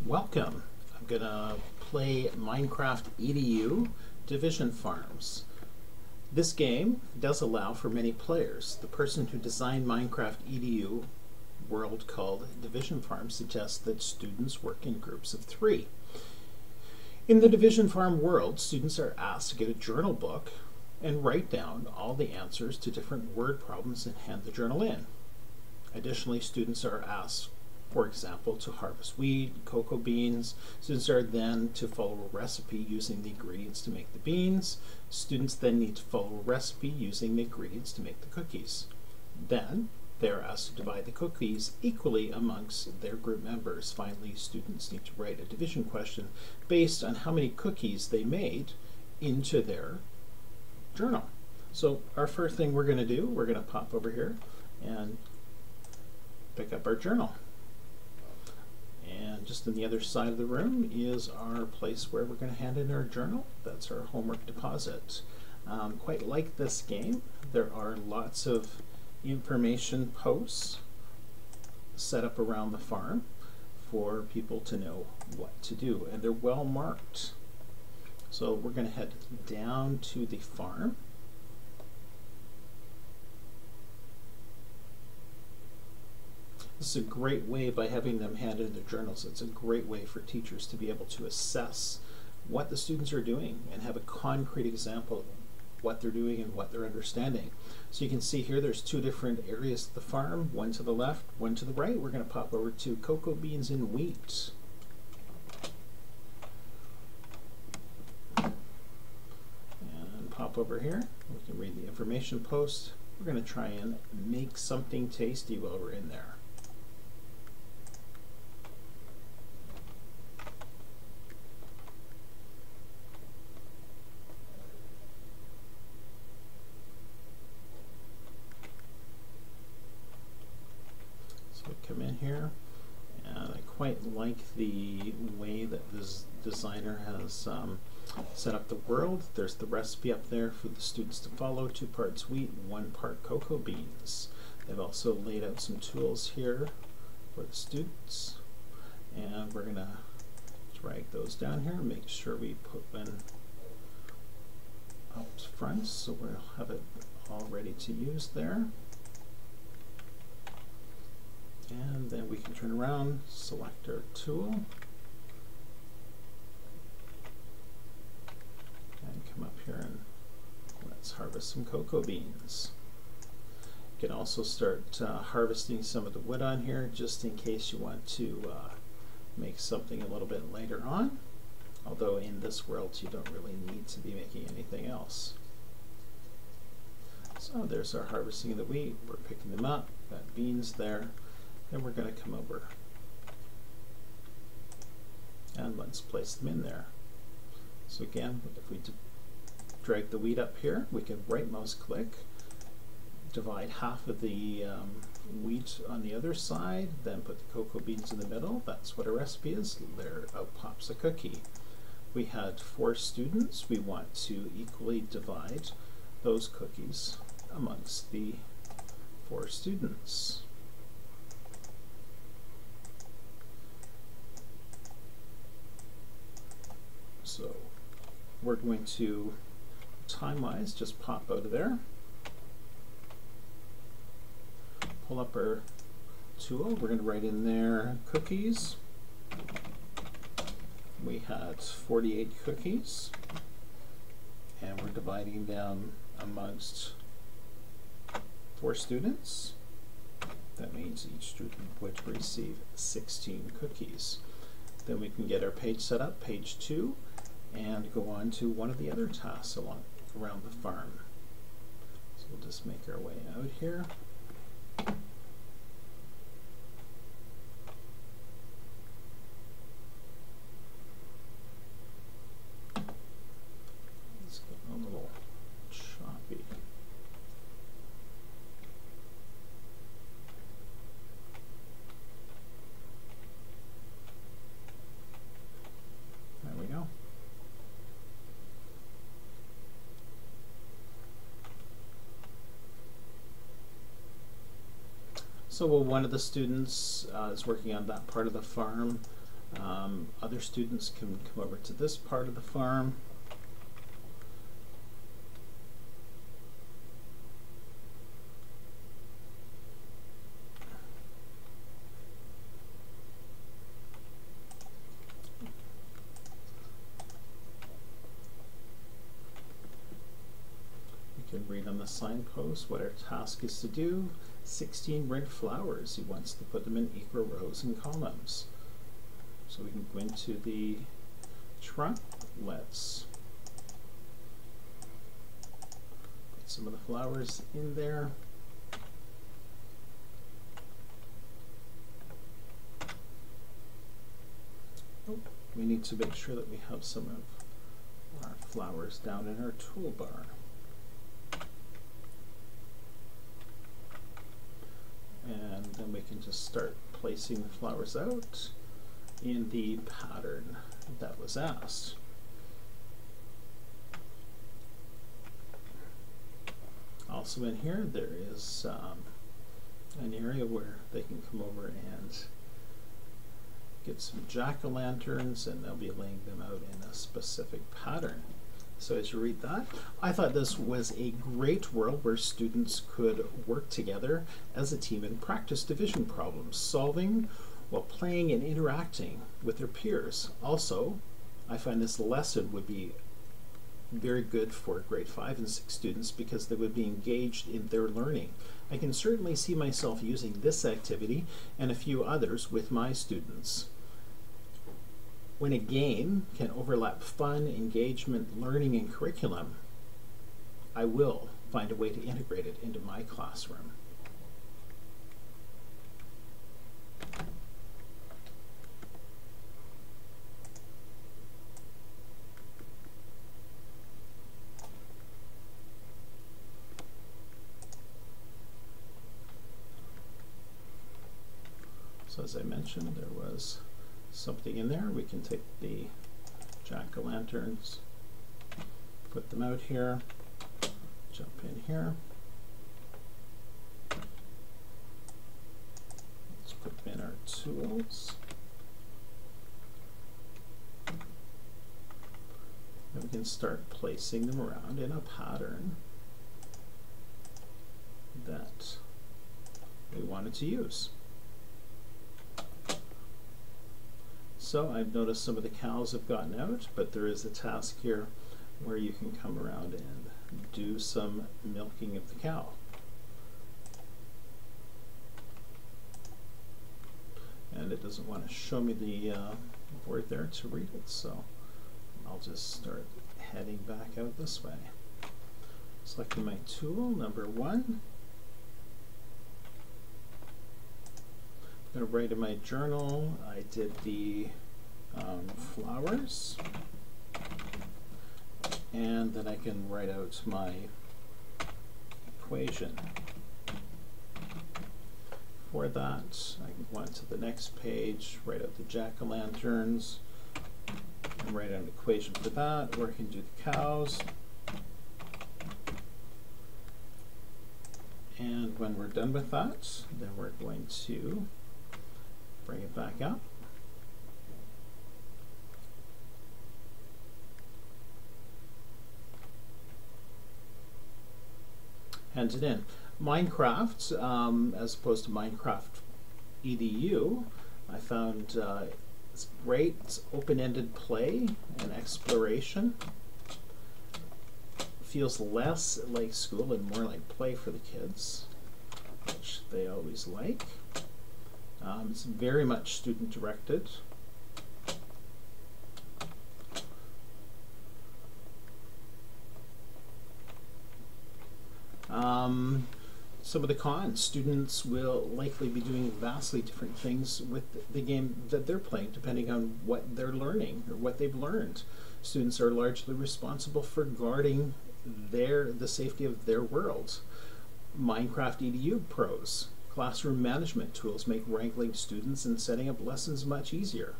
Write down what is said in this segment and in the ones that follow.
Welcome. I'm going to play MincraftEdu Division Farms. This game does allow for many players. The person who designed MincraftEdu world called Division Farms suggests that students work in groups of 3. In the Division Farm world, students are asked to get a journal book and write down all the answers to different word problems and hand the journal in. Additionally, students are asked, for example, to harvest wheat, cocoa beans. Students are then to follow a recipe using the ingredients to make the beans. Students then need to follow a recipe using the ingredients to make the cookies. Then they are asked to divide the cookies equally amongst their group members. Finally, students need to write a division question based on how many cookies they made into their journal. So our first thing we're going to do, we're going to pop over here and pick up our journal. And just on the other side of the room is our place where we're going to hand in our journal. That's our homework deposit. Quite like this game. There are lots of information posts set up around the farm for people to know what to do, and they're well marked. So we're going to head down to the farm. This is a great way, by having them hand in their journals, it's a great way for teachers to be able to assess what the students are doing and have a concrete example of what they're doing and what they're understanding. So you can see here there's 2 different areas of the farm, one to the left, one to the right. We're going to pop over to cocoa beans and wheat. And pop over here. We can read the information post. We're going to try and make something tasty while we're in there. Come in here, and I quite like the way that this designer has set up the world. There's the recipe up there for the students to follow, 2 parts wheat, 1 part cocoa beans. They've also laid out some tools here for the students, and we're going to drag those down here and make sure we put them up front so we'll have it all ready to use there. And then we can turn around, select our tool, and come up here and let's harvest some cocoa beans. You can also start harvesting some of the wood on here just in case you want to make something a little bit later on, although in this world you don't really need to be making anything else. So there's our harvesting of the wheat. We're picking them up, got beans there. And we're going to come over and let's place them in there. So again, if we drag the wheat up here, we can right mouse click, divide half of the wheat on the other side, then put the cocoa beans in the middle. That's what our recipe is. There out pops a cookie. We had 4 students. We want to equally divide those cookies amongst the 4 students. So we're going to, time-wise, just pop out of there, pull up our tool. We're going to write in there cookies. We had 48 cookies, and we're dividing them amongst 4 students. That means each student would receive 16 cookies. Then we can get our page set up, page 2, and go on to one of the other tasks around the farm. So we'll just make our way out here. It's getting a little choppy. There we go. So one of the students is working on that part of the farm. Other students can come over to this part of the farm. Read on the signpost what our task is to do. 16 red flowers. He wants to put them in equal rows and columns. So we can go into the truck. Let's put some of the flowers in there. Oh, we need to make sure that we have some of our flowers down in our toolbar. And then we can just start placing the flowers out in the pattern that was asked. Also in here there is an area where they can come over and get some jack-o'-lanterns, and they'll be laying them out in a specific pattern. So as you read that, I thought this was a great world where students could work together as a team and practice division problem solving while playing and interacting with their peers. Also, I find this lesson would be very good for grade 5 and 6 students because they would be engaged in their learning. I can certainly see myself using this activity and a few others with my students. When a game can overlap fun, engagement, learning, and curriculum, I will find a way to integrate it into my classroom. So as I mentioned, there was something in there. We can take the jack-o'-lanterns, put them out here, jump in here. Let's put them in our tools. And we can start placing them around in a pattern that we wanted to use. So I've noticed some of the cows have gotten out, but there is a task here where you can come around and do some milking of the cow. And it doesn't want to show me the board there to read it, so I'll just start heading back out this way. Selecting my tool, number 1. I'm going to write in my journal, I did the flowers, and then I can write out my equation. For that, I can go on to the next page, write out the jack-o'-lanterns, and write out an equation for that, or I can do the cows. And when we're done with that, then we're going to bring it back up. Hand it in. Minecraft, as opposed to MincraftEdu, I found it's great. It's open-ended play and exploration. Feels less like school and more like play for the kids, which they always like. It's very much student-directed. Some of the cons: students will likely be doing vastly different things with the game that they're playing, depending on what they're learning or what they've learned. Students are largely responsible for guarding the safety of their world. MincraftEdu pros: classroom management tools make wrangling students and setting up lessons much easier.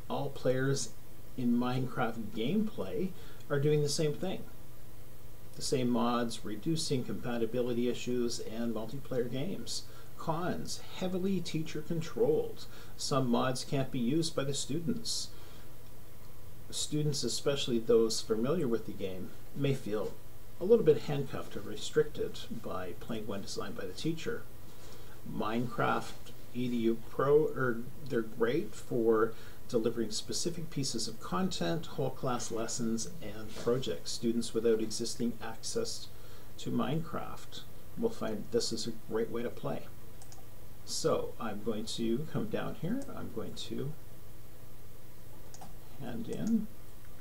All players in Minecraft gameplay are doing the same thing. The same mods, reducing compatibility issues, and multiplayer games. Cons: heavily teacher controlled. Some mods can't be used by the students. Students, especially those familiar with the game, may feel a little bit handcuffed or restricted by playing one designed by the teacher. MincraftEdu Pro, they're great for delivering specific pieces of content, whole class lessons, and projects. Students without existing access to Minecraft will find this is a great way to play. So I'm going to come down here. I'm going to hand in,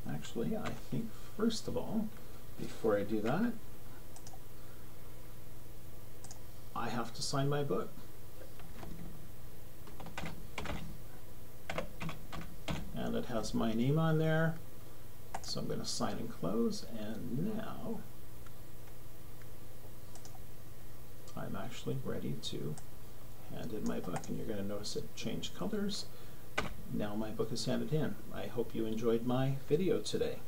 actually, I think first of all, before I do that, I have to sign my book. And it has my name on there. So I'm going to sign and close, and now I'm actually ready to hand in my book, and you're going to notice it changed colors. Now my book is handed in. I hope you enjoyed my video today.